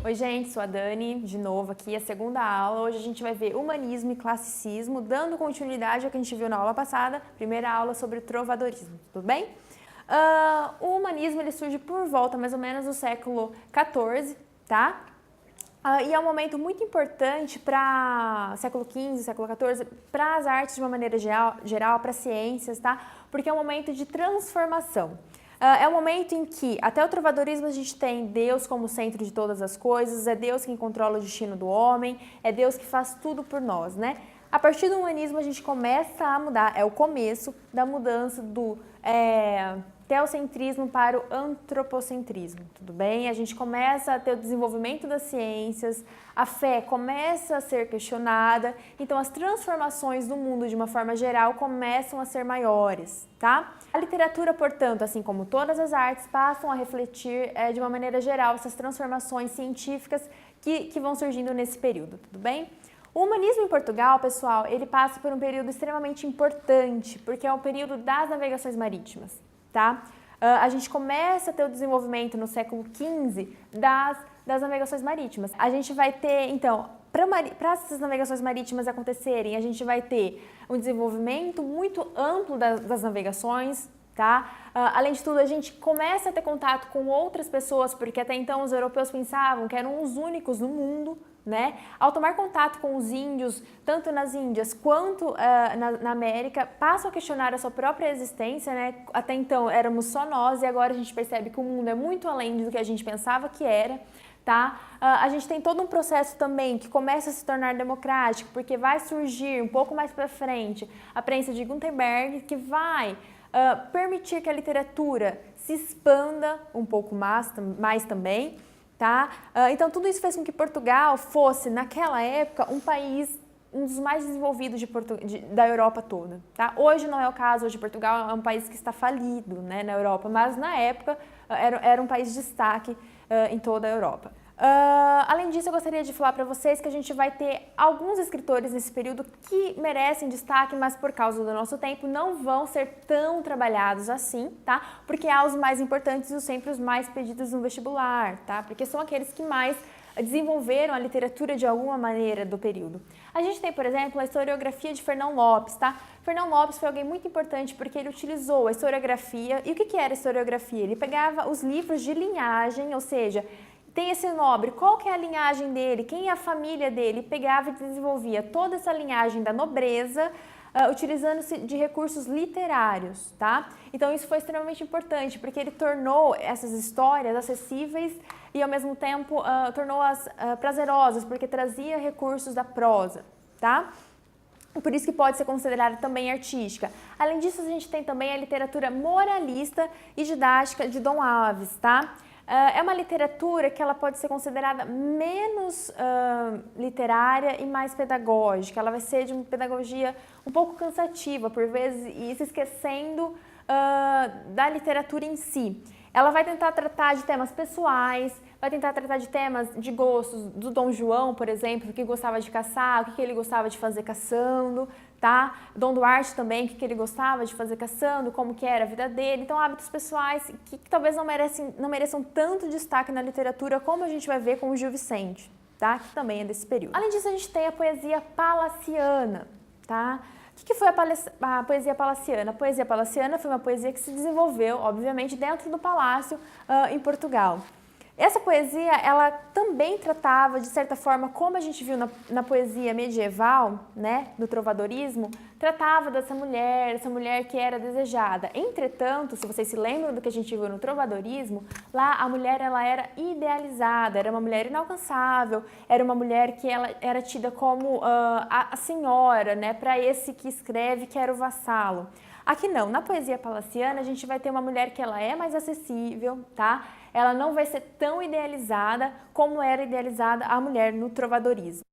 Oi gente, sou a Dani, de novo aqui, a segunda aula. Hoje a gente vai ver humanismo e classicismo, dando continuidade ao que a gente viu na aula passada, primeira aula sobre o trovadorismo, tudo bem? O humanismo ele surge por volta mais ou menos do século XIV, tá? E é um momento muito importante para século XV, século XIV, para as artes de uma maneira geral, para as ciências, tá? Porque é um momento de transformação. É um momento em que, até o trovadorismo, a gente tem Deus como centro de todas as coisas, é Deus quem controla o destino do homem, é Deus que faz tudo por nós, né? A partir do humanismo, a gente começa a mudar, é o começo da mudança do teocentrismo para o antropocentrismo, tudo bem? A gente começa a ter o desenvolvimento das ciências, a fé começa a ser questionada, então as transformações do mundo de uma forma geral começam a ser maiores, tá? A literatura, portanto, assim como todas as artes, passam a refletir de uma maneira geral essas transformações científicas que vão surgindo nesse período, tudo bem? O humanismo em Portugal, pessoal, ele passa por um período extremamente importante, porque é o período das navegações marítimas, tá? A gente começa a ter o desenvolvimento no século XV das navegações marítimas. A gente vai ter, então, para essas navegações marítimas acontecerem, a gente vai ter um desenvolvimento muito amplo das navegações, tá? Além de tudo, a gente começa a ter contato com outras pessoas, porque até então os europeus pensavam que eram os únicos no mundo, né? Ao tomar contato com os índios, tanto nas Índias quanto na América, passam a questionar a sua própria existência, né? Até então éramos só nós e agora a gente percebe que o mundo é muito além do que a gente pensava que era, tá? A gente tem todo um processo também que começa a se tornar democrático, porque vai surgir um pouco mais para frente a prensa de Gutenberg, que vai permitir que a literatura se expanda um pouco mais também, tá? Então tudo isso fez com que Portugal fosse, naquela época, um dos mais desenvolvidos da Europa toda, tá? Hoje não é o caso, hoje Portugal é um país que está falido, né, na Europa, mas na época era um país de destaque em toda a Europa. Além disso, eu gostaria de falar para vocês que a gente vai ter alguns escritores nesse período que merecem destaque, mas por causa do nosso tempo não vão ser tão trabalhados assim, tá? Porque há os mais importantes e sempre os mais pedidos no vestibular, tá? Porque são aqueles que mais desenvolveram a literatura de alguma maneira do período. A gente tem, por exemplo, a historiografia de Fernão Lopes, tá? Fernão Lopes foi alguém muito importante porque ele utilizou a historiografia. E o que era a historiografia? Ele pegava os livros de linhagem, ou seja, tem esse nobre, qual que é a linhagem dele, quem é a família dele, pegava e desenvolvia toda essa linhagem da nobreza, utilizando-se de recursos literários, tá? Então isso foi extremamente importante, porque ele tornou essas histórias acessíveis e ao mesmo tempo tornou-as prazerosas, porque trazia recursos da prosa, tá? Por isso que pode ser considerada também artística. Além disso, a gente tem também a literatura moralista e didática de Dom Alves, tá? É uma literatura que ela pode ser considerada menos literária e mais pedagógica. Ela vai ser de uma pedagogia um pouco cansativa, por vezes, e se esquecendo da literatura em si. Ela vai tentar tratar de temas pessoais, vai tentar tratar de temas de gostos do Dom João, por exemplo, o que gostava de caçar, o que ele gostava de fazer caçando, tá? Dom Duarte também, o que ele gostava de fazer caçando, como que era a vida dele. Então, hábitos pessoais que talvez não mereçam tanto destaque na literatura como a gente vai ver com o Gil Vicente, tá? Que também é desse período. Além disso, a gente tem a poesia palaciana, tá? O que foi a poesia palaciana? A poesia palaciana foi uma poesia que se desenvolveu, obviamente, dentro do palácio em Portugal. Essa poesia, ela também tratava, de certa forma, como a gente viu na poesia medieval, né, do trovadorismo, tratava dessa mulher que era desejada. Entretanto, se vocês se lembram do que a gente viu no trovadorismo, lá a mulher ela era idealizada, era uma mulher inalcançável, era uma mulher que ela era tida como a senhora, né, para esse que escreve, que era o vassalo. Aqui não, na poesia palaciana a gente vai ter uma mulher que ela é mais acessível, tá? Ela não vai ser tão idealizada como era idealizada a mulher no trovadorismo.